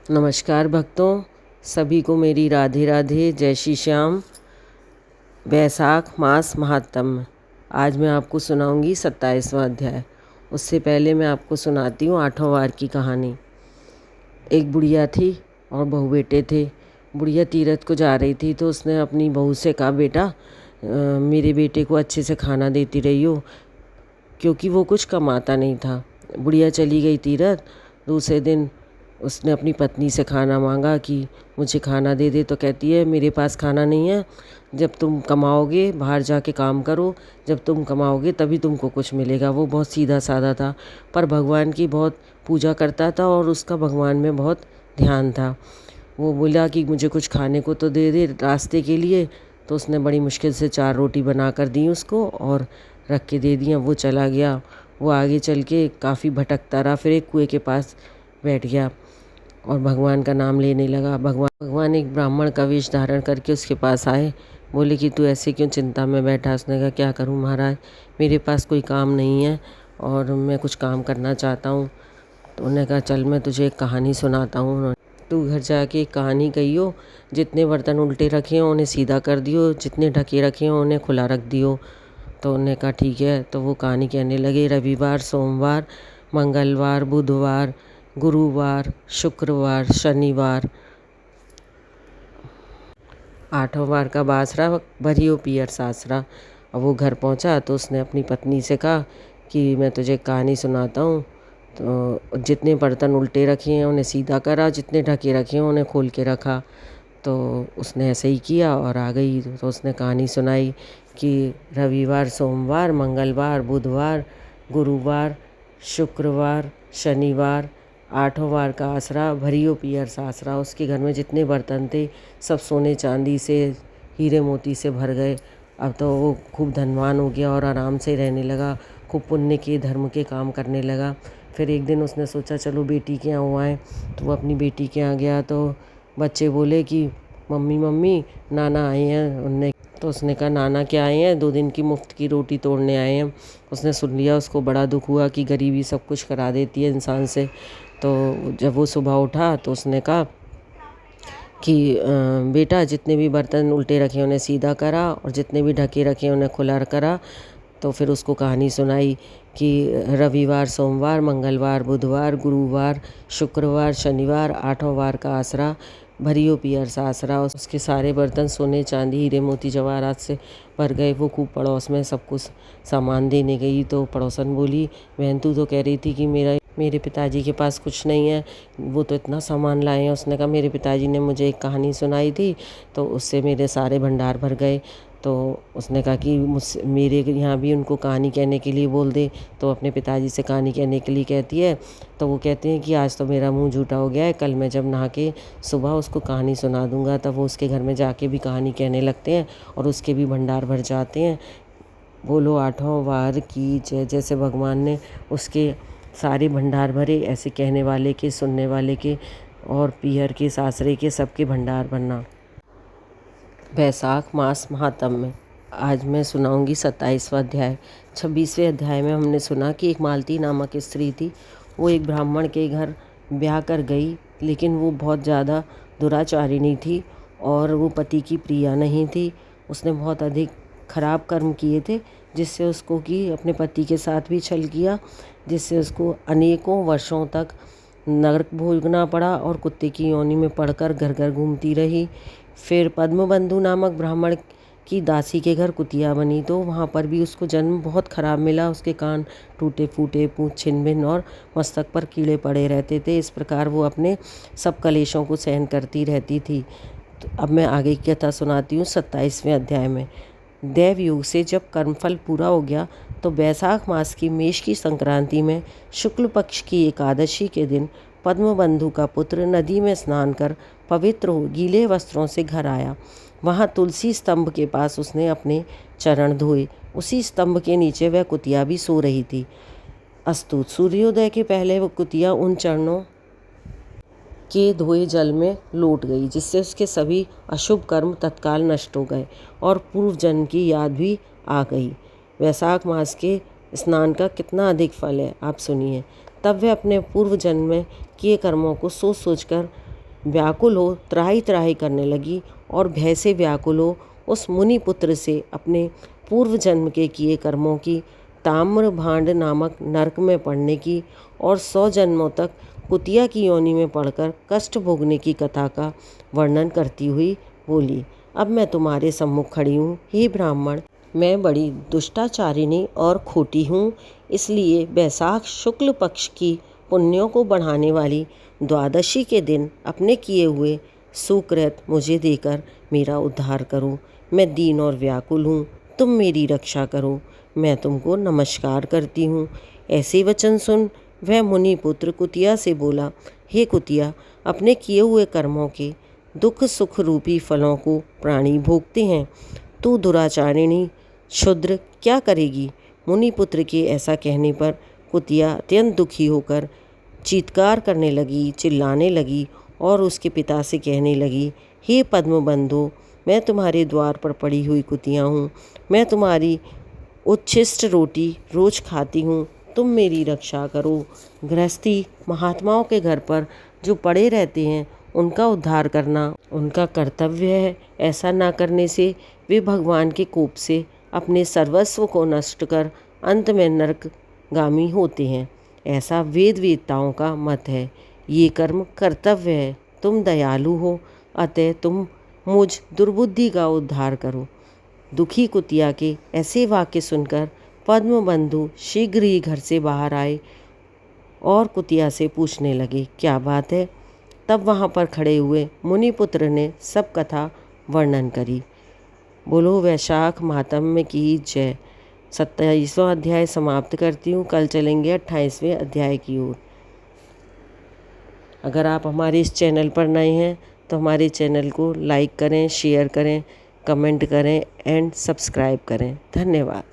नमस्कार भक्तों, सभी को मेरी राधे राधे, जय श्री श्याम। वैशाख मास महात्म्य। आज मैं आपको सुनाऊंगी 27वां अध्याय। उससे पहले मैं आपको सुनाती हूँ 8वां वार की कहानी। एक बुढ़िया थी और बहू बेटे थे। बुढ़िया तीरथ को जा रही थी तो उसने अपनी बहू से कहा, बेटा मेरे बेटे को अच्छे से खाना देती रही हो, क्योंकि वो कुछ कमाता नहीं था। बुढ़िया चली गई तीरथ। दूसरे दिन उसने अपनी पत्नी से खाना मांगा कि मुझे खाना दे दे, तो कहती है मेरे पास खाना नहीं है, जब तुम कमाओगे बाहर जाके काम करो, जब तुम कमाओगे तभी तुमको कुछ मिलेगा। वो बहुत सीधा साधा था, पर भगवान की बहुत पूजा करता था और उसका भगवान में बहुत ध्यान था। वो बोला कि मुझे कुछ खाने को तो दे दे रास्ते के लिए। तो उसने बड़ी मुश्किल से 4 रोटी बना कर दी उसको और रख के दे दिया। वो चला गया। वो आगे चल के काफ़ी भटकता रहा, फिर एक कुएं के पास बैठ गया और भगवान का नाम लेने लगा। भगवान एक ब्राह्मण का वेश धारण करके उसके पास आए। बोले कि तू ऐसे क्यों चिंता में बैठा। उसने कहा, क्या करूं महाराज, मेरे पास कोई काम नहीं है और मैं कुछ काम करना चाहता हूं। तो उन्होंने कहा, चल मैं तुझे एक कहानी सुनाता हूँ, तू घर जाके एक कहानी कहियो। जितने बर्तन उल्टे रखे हों उन्हें सीधा कर दियो, जितने ढके रखे हों उन्हें खुला रख दियो। तो उन्होंने कहा ठीक है। तो वो कहानी कहने लगे, रविवार, सोमवार, मंगलवार, बुधवार, गुरुवार, शुक्रवार, शनिवार, 8वां वार का बासरा भरियो पियर सासरा। अब वो घर पहुंचा तो उसने अपनी पत्नी से कहा कि मैं तुझे एक कहानी सुनाता हूँ। तो जितने बर्तन उल्टे रखे हैं उन्हें सीधा करा, जितने ढके रखे हैं उन्हें खोल के रखा। तो उसने ऐसे ही किया और आ गई। तो उसने कहानी सुनाई कि रविवार, सोमवार, मंगलवार, बुधवार, गुरुवार, शुक्रवार, शनिवार, 8वां वार का आसरा भरियो पियर सासरा। उसके घर में जितने बर्तन थे सब सोने चांदी से, हीरे मोती से भर गए। अब तो वो खूब धनवान हो गया और आराम से रहने लगा, खूब पुण्य के धर्म के काम करने लगा। फिर एक दिन उसने सोचा चलो बेटी के यहाँ हुआ है, तो वो अपनी बेटी के यहाँ गया। तो बच्चे बोले कि मम्मी मम्मी नाना आए हैं। उनने तो उसने कहा, नाना क्या आए हैं, 2 दिन की मुफ्त की रोटी तोड़ने आए हैं। उसने सुन लिया, उसको बड़ा दुख हुआ कि गरीबी सब कुछ करा देती है इंसान से। तो जब वो सुबह उठा तो उसने कहा कि बेटा जितने भी बर्तन उल्टे रखे उन्हें सीधा करा और जितने भी ढके रखे उन्हें खुला करा। तो फिर उसको कहानी सुनाई कि रविवार, सोमवार, मंगलवार, बुधवार, गुरुवार, शुक्रवार, शनिवार, 8वां वार का आसरा भरियो पियर सासरा। उसके सारे बर्तन सोने चांदी हीरे मोती जवाहरात से भर गए। वो खूब पड़ोस में सब कुछ सामान देने गई। तो पड़ोसन बोली, बहन तू तो कह रही थी कि मेरे पिताजी के पास कुछ नहीं है, वो तो इतना सामान लाए हैं। उसने कहा, मेरे पिताजी ने मुझे एक कहानी सुनाई थी तो उससे मेरे सारे भंडार भर गए। तो उसने कहा कि मेरे यहाँ भी उनको कहानी कहने के लिए बोल दे। तो अपने पिताजी से कहानी कहने के लिए कहती है। तो वो कहते हैं कि आज तो मेरा मुंह झूठा हो गया है, कल मैं जब नहा के सुबह उसको कहानी सुना दूंगा। तब वो उसके घर में जाके भी कहानी कहने लगते हैं और उसके भी भंडार भर जाते हैं। बोलो 8वां वार की जय। जैसे भगवान ने उसके सारे भंडार भरे, ऐसे कहने वाले के, सुनने वाले के और पीहर के, सासरे के, सबके भंडार भरना। वैशाख मास महात्म्य में आज मैं सुनाऊंगी 27वां अध्याय। 26वें अध्याय में हमने सुना कि एक मालती नामक स्त्री थी। वो एक ब्राह्मण के घर ब्याह कर गई, लेकिन वो बहुत ज़्यादा दुराचारिणी थी और वो पति की प्रिया नहीं थी। उसने बहुत अधिक खराब कर्म किए थे, जिससे उसको कि अपने पति के साथ भी छल किया, जिससे उसको अनेकों वर्षों तक नरक भोगना पड़ा और कुत्ते की योनि में पड़कर घर घर घूमती रही। फिर पद्मबंधु नामक ब्राह्मण की दासी के घर कुतिया बनी, तो वहाँ पर भी उसको जन्म बहुत खराब मिला। उसके कान टूटे फूटे, पूँछ छिन भिन और मस्तक पर कीड़े पड़े रहते थे। इस प्रकार वो अपने सब कलेशों को सहन करती रहती थी। तो अब मैं आगे की कथा सुनाती हूँ 27वें अध्याय में। देव युग से जब कर्मफल पूरा हो गया तो वैशाख मास की मेष की संक्रांति में शुक्ल पक्ष की एकादशी के दिन पद्मबंधु का पुत्र नदी में स्नान कर पवित्र हो गीले वस्त्रों से घर आया। वहाँ तुलसी स्तंभ के पास उसने अपने चरण धोए। उसी स्तंभ के नीचे वह कुतिया भी सो रही थी। अस्तु सूर्योदय के पहले वह कुतिया उन चरणों के धोए जल में लौट गई, जिससे उसके सभी अशुभ कर्म तत्काल नष्ट हो गए और पूर्व जन्म की याद भी आ गई। वैशाख मास के स्नान का कितना अधिक फल है, आप सुनिए। तब वह अपने पूर्व जन्म में किए कर्मों को सोच सोच कर व्याकुल हो त्राहि त्राहि करने लगी और भय से व्याकुल हो उस मुनि पुत्र से अपने पूर्व जन्म के किए कर्मों की, ताम्र भांड नामक नरक में पड़ने की और 100 जन्मों तक कुतिया की योनि में पड़कर कष्ट भोगने की कथा का वर्णन करती हुई बोली, अब मैं तुम्हारे सम्मुख खड़ी हूँ। हे ब्राह्मण, मैं बड़ी दुष्टाचारिणी और खोटी हूँ, इसलिए बैसाख शुक्ल पक्ष की पुण्यों को बढ़ाने वाली द्वादशी के दिन अपने किए हुए सुकृत मुझे देकर मेरा उद्धार करो। मैं दीन और व्याकुल हूँ, तुम मेरी रक्षा करो। मैं तुमको नमस्कार करती हूँ। ऐसे वचन सुन वह मुनिपुत्र कुतिया से बोला, हे कुतिया, अपने किए हुए कर्मों के दुख सुख रूपी फलों को प्राणी भोगते हैं, तू दुराचारिणी क्षुद्र क्या करेगी। मुनिपुत्र के ऐसा कहने पर कुतिया अत्यंत दुखी होकर चीत्कार करने लगी, चिल्लाने लगी और उसके पिता से कहने लगी, हे पद्मबंधु, मैं तुम्हारे द्वार पर पड़ी हुई कुतिया हूँ। मैं तुम्हारी उच्छिष्ट रोटी रोज खाती हूँ, तुम मेरी रक्षा करो। गृहस्थी महात्माओं के घर पर जो पड़े रहते हैं उनका उद्धार करना उनका कर्तव्य है। ऐसा ना करने से वे भगवान के कोप से अपने सर्वस्व को नष्ट कर अंत में नरकगामी होते हैं। ऐसा वेद वेदताओं का मत है। ये कर्म कर्तव्य है। तुम दयालु हो, अतः तुम मुझ दुर्बुद्धि का उद्धार करो। दुखी कुतिया के ऐसे वाक्य सुनकर पद्मबंधु शीघ्र ही घर से बाहर आए और कुतिया से पूछने लगे, क्या बात है। तब वहाँ पर खड़े हुए मुनिपुत्र ने सब कथा वर्णन करी। बोलो वैशाख मातम्य की जय। 27वां अध्याय समाप्त करती हूँ। कल चलेंगे 28वें अध्याय की ओर। अगर आप हमारे इस चैनल पर नए हैं तो हमारे चैनल को लाइक करें, शेयर करें, कमेंट करें एंड सब्सक्राइब करें। धन्यवाद।